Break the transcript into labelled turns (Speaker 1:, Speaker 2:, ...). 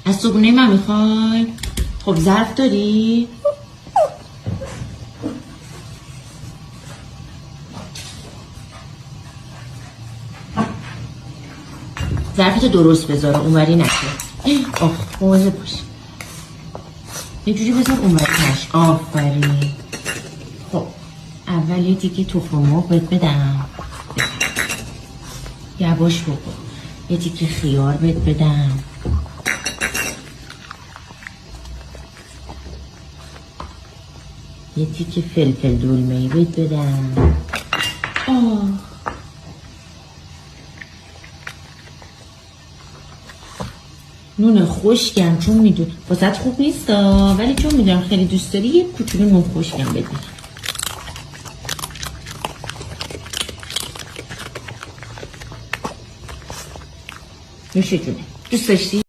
Speaker 1: از صبحونه من میخوای؟ خب ظرف داری؟ ظرفت درست بذار اونوری نکن. آخ موضوع باش یه جوری بذار اونوری نش. آفرین. خب اول یه تیکه تخم مرغ بهت بدم یواش بکن. یه تیکه خیار بهت بدم. یه تیکه فلفل دلمه‌ای بهت بدم. نون خشکم چون میدون واسه خوب نیست ولی چون میدونم خیلی دوست داری یه کوچولو نون خشکم بدی. نوش جونه. دوست داشتی؟